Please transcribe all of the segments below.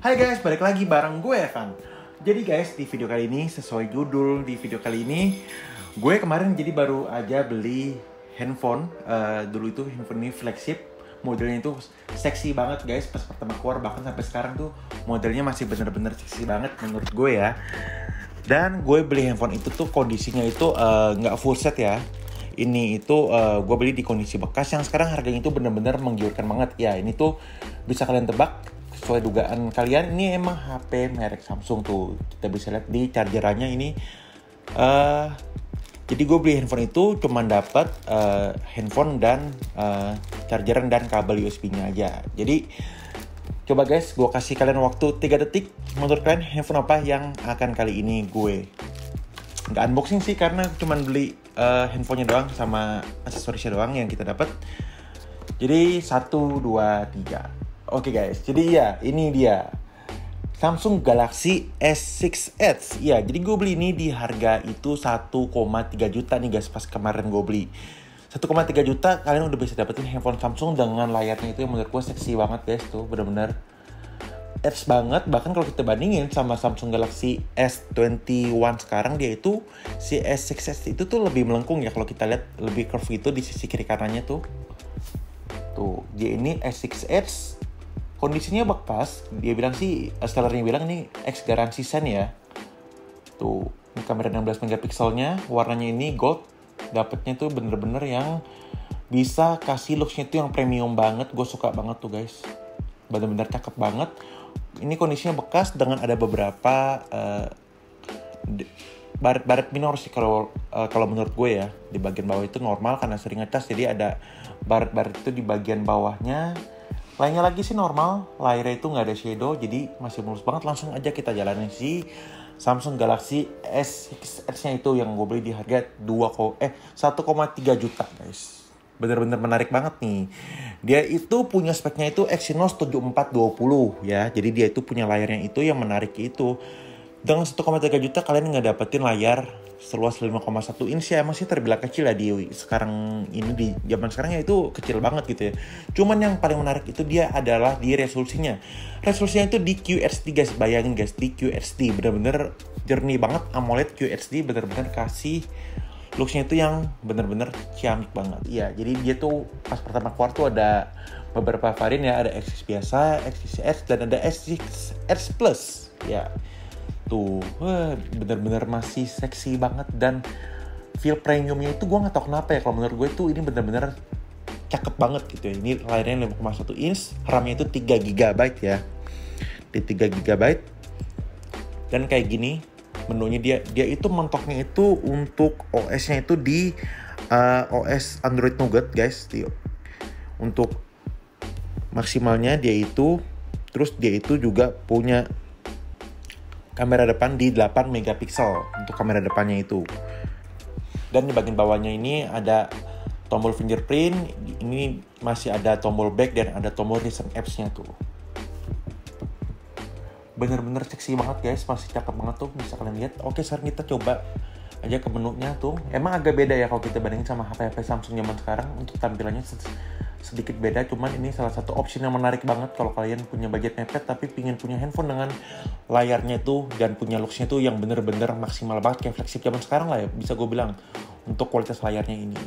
Hai guys, balik lagi bareng gue Evan. Jadi guys, di video kali ini sesuai judul di video kali ini, gue kemarin jadi baru aja beli handphone. Dulu itu handphone ini flagship, modelnya itu seksi banget guys pas pertama keluar, bahkan sampai sekarang tuh modelnya masih bener-bener seksi banget menurut gue ya. Dan gue beli handphone itu tuh kondisinya itu nggak full set ya. Ini itu gue beli di kondisi bekas yang sekarang harganya itu bener-bener menggiurkan banget. Ya ini tuh bisa kalian tebak sesuai dugaan kalian, ini emang HP merek Samsung tuh. Kita bisa lihat di chargerannya ini. Jadi gue beli handphone itu cuma dapat handphone dan chargeran dan kabel USB-nya aja. Jadi coba guys, gue kasih kalian waktu 3 detik. Menurut kalian handphone apa yang akan kali ini gue nggak unboxing sih, karena cuma beli handphonenya doang sama aksesorisnya doang yang kita dapat. Jadi 1, 2, 3. Oke guys, jadi ya ini dia Samsung Galaxy S6 Edge. Ya, jadi gue beli ini di harga itu 1,3 juta nih guys. Pas kemarin gue beli 1,3 juta, kalian udah bisa dapetin handphone Samsung dengan layarnya itu yang menurut gue seksi banget guys. Tuh bener-bener Edge banget. Bahkan kalau kita bandingin sama Samsung Galaxy S21 sekarang, dia itu si S6 Edge itu tuh lebih melengkung ya. Kalau kita lihat lebih curve itu di sisi kiri kanannya tuh. Tuh, dia ini S6 Edge kondisinya bekas. Dia bilang sih, sellernya bilang ini X garansi sen ya. Tuh, ini kamera 16 megapikselnya, warnanya ini gold. Dapetnya tuh bener-bener yang bisa kasih looks-nya tuh yang premium banget. Gue suka banget tuh guys. Bener-bener cakep banget. Ini kondisinya bekas dengan ada beberapa baret-baret minor sih kalau menurut gue ya. Di bagian bawah itu normal karena sering ngecas, jadi ada baret-baret itu di bagian bawahnya. Lainnya lagi sih normal, layarnya itu nggak ada shadow, jadi masih mulus banget. Langsung aja kita jalanin si Samsung Galaxy S6 Edge-nya itu yang gue beli di harga 1,3 juta guys. Bener-bener menarik banget nih. Dia itu punya speknya itu Exynos 7420 ya, jadi dia itu punya layarnya itu yang menarik itu. Dengan 1,3 juta kalian nggak dapetin layar seluas 5,1 inch ya, masih terbilang kecil ya di sekarang ini, di zaman sekarang ya itu kecil banget gitu ya. Cuman yang paling menarik itu dia adalah di resolusinya. Resolusinya itu di QHD guys, bayangin guys, di QHD bener-bener jernih banget, AMOLED QHD bener-bener kasih looks-nya itu yang bener-bener ciamik banget. Iya, jadi dia tuh pas pertama keluar tuh ada beberapa varian ya, ada S6 biasa, S6 Edge, dan ada S6 Edge Plus ya. Tuh, bener-bener masih seksi banget, dan feel premiumnya itu gue gak tau kenapa ya. Kalau menurut gue tuh ini bener-bener cakep banget gitu ya. Ini layarnya 5,1 inch, RAM-nya itu 3 GB ya. Di 3 GB. Dan kayak gini menunya, dia itu mentoknya itu untuk OS-nya itu di OS Android Nougat guys. Untuk maksimalnya dia itu, terus dia itu juga punya kamera depan di 8 megapiksel untuk kamera depannya itu. Dan di bagian bawahnya ini ada tombol fingerprint, ini masih ada tombol back dan ada tombol recent apps-nya tuh. Bener-bener seksi banget guys, masih cakep banget tuh, bisa kalian lihat. Oke, sekarang kita coba aja ke menunya tuh. Emang agak beda ya kalau kita bandingin sama HP-HP Samsung zaman sekarang, untuk tampilannya sedikit beda. Cuman ini salah satu opsi yang menarik banget kalau kalian punya budget mepet tapi pingin punya handphone dengan layarnya tuh dan punya looks-nya tuh yang bener-bener maksimal banget kayak flagship zaman sekarang lah ya, bisa gue bilang untuk kualitas layarnya ini.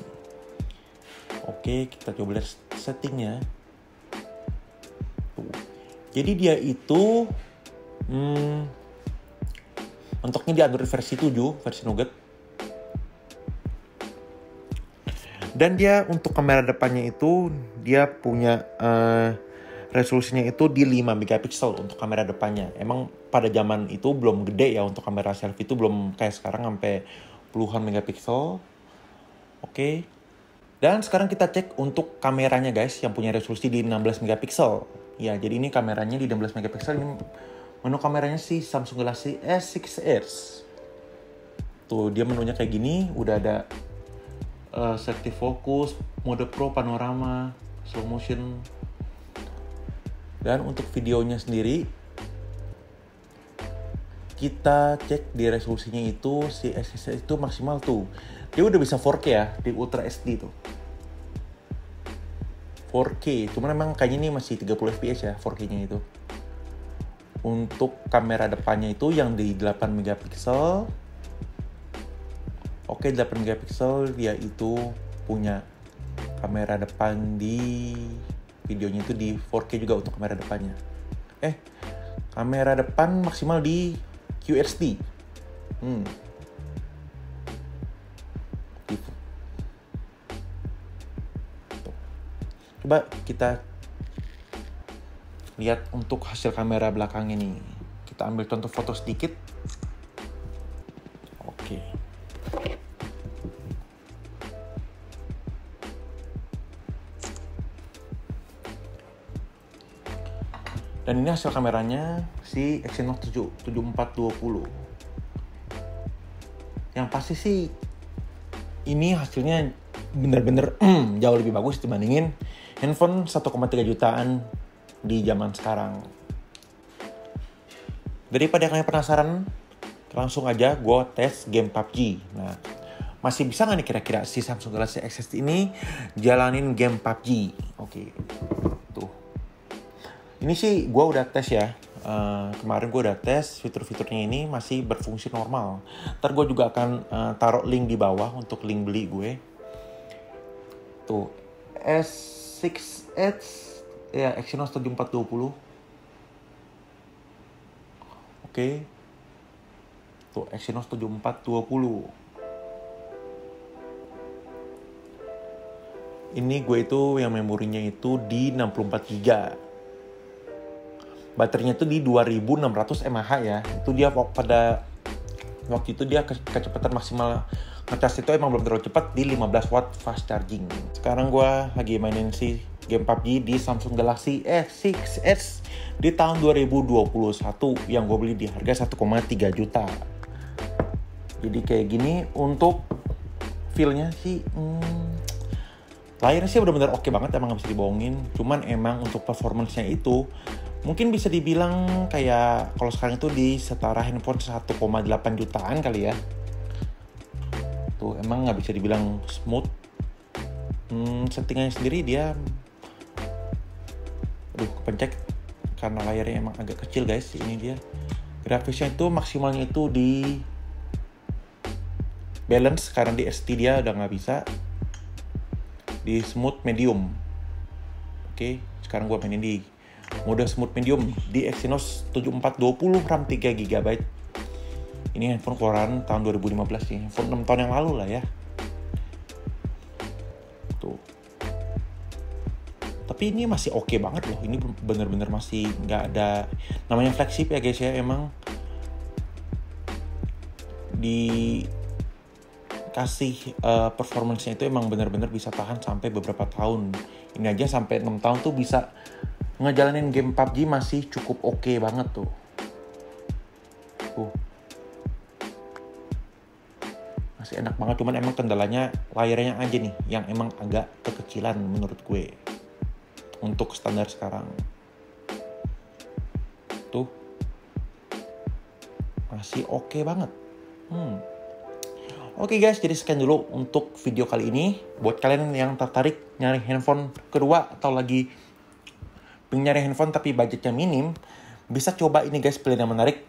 Oke, kita coba lihat settingnya tuh. Jadi dia itu untuknya di Android versi 7, versi Nougat. Dan dia untuk kamera depannya itu dia punya resolusinya itu di 5 megapiksel untuk kamera depannya. Emang pada zaman itu belum gede ya, untuk kamera selfie itu belum kayak sekarang sampai puluhan megapiksel. Oke. Dan sekarang kita cek untuk kameranya guys, yang punya resolusi di 16 megapiksel. Ya, jadi ini kameranya di 16 megapiksel. Ini menu kameranya si Samsung Galaxy S6 Edge. Tuh, dia menunya kayak gini, udah ada selective focus, mode pro, panorama, slow motion. Dan untuk videonya sendiri kita cek di resolusinya itu si S6 itu maksimal tuh. Dia udah bisa 4K ya, di Ultra HD tuh. 4K, cuman emang kayaknya ini masih 30 fps ya 4K-nya itu. Untuk kamera depannya itu yang di 8 megapiksel. Oke, 8 megapiksel dia itu punya kamera depan di videonya itu di 4K juga untuk kamera depannya. Kamera depan maksimal di QHD. Coba kita lihat untuk hasil kamera belakang ini. Kita ambil contoh foto sedikit. Oke. Dan ini hasil kameranya si Exynos 7420. Yang pasti sih ini hasilnya bener-bener jauh lebih bagus dibandingin handphone 1,3 jutaan di zaman sekarang. Daripada kalian penasaran, langsung aja gue tes game PUBG. Nah, masih bisa nggak nih kira-kira si Samsung Galaxy S6 ini jalanin game PUBG? Oke, tuh. Ini sih gue udah tes ya. Kemarin gue udah tes fitur-fiturnya ini masih berfungsi normal. Ntar gue juga akan taruh link di bawah untuk link beli gue. Tuh, S6Edge ya, Exynos 7420. Oke. Tuh, Exynos 7420. Ini gue itu yang memorinya itu di 64 GB. Baterainya itu di 2600 mAh ya. Itu dia pada waktu itu dia kecepatan maksimal ngecas itu emang belum terlalu cepat di 15 watt fast charging. Sekarang gue lagi mainin si game PUBG di Samsung Galaxy S6Edge di tahun 2021 yang gue beli di harga 1,3 juta. Jadi kayak gini untuk feel-nya sih layarnya sih benar-benar oke banget, emang gak bisa dibohongin. Cuman emang untuk performance-nya itu mungkin bisa dibilang kayak kalau sekarang itu di setara handphone 1,8 jutaan kali ya. Tuh emang gak bisa dibilang smooth. Settingannya sendiri dia kepencet karena layarnya emang agak kecil guys. Ini dia grafisnya itu maksimalnya itu di balance karena di ST dia udah gak bisa. Di smooth medium. Oke, sekarang gue mainin di mode smooth medium di Exynos 7420 RAM 3 GB. Ini handphone keluaran tahun 2015 nih, handphone 6 tahun yang lalu lah ya. Tuh. Tapi ini masih oke banget loh. Ini bener-bener masih nggak ada namanya flagship ya guys ya. Emang dikasih performance-nya itu emang bener-bener bisa tahan sampai beberapa tahun. Ini aja sampai 6 tahun tuh bisa ngejalanin game PUBG masih cukup oke banget tuh. Masih enak banget, cuman emang kendalanya layarnya aja nih yang emang agak kekecilan menurut gue untuk standar sekarang. Tuh masih oke banget. Oke guys, jadi sekian dulu untuk video kali ini. Buat kalian yang tertarik nyari handphone kedua atau lagi pengen nyari handphone tapi budgetnya minim, bisa coba ini guys, pilihan yang menarik,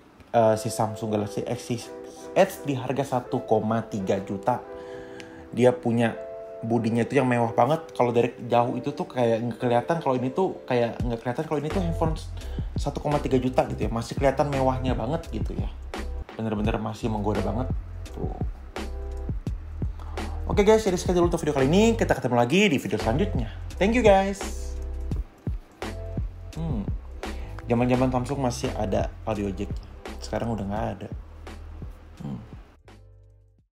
si Samsung Galaxy S6Edge di harga 1,3 juta. Dia punya bodinya itu yang mewah banget. Kalau dari jauh itu tuh kayak nggak kelihatan kalau ini tuh handphone 1,3 juta gitu ya. Masih kelihatan mewahnya banget gitu ya. Bener-bener masih menggoda banget tuh. Oke guys, jadi sekian dulu untuk video kali ini. Kita ketemu lagi di video selanjutnya. Thank you guys. Zaman-zaman Samsung masih ada audio jack. Sekarang udah nggak ada.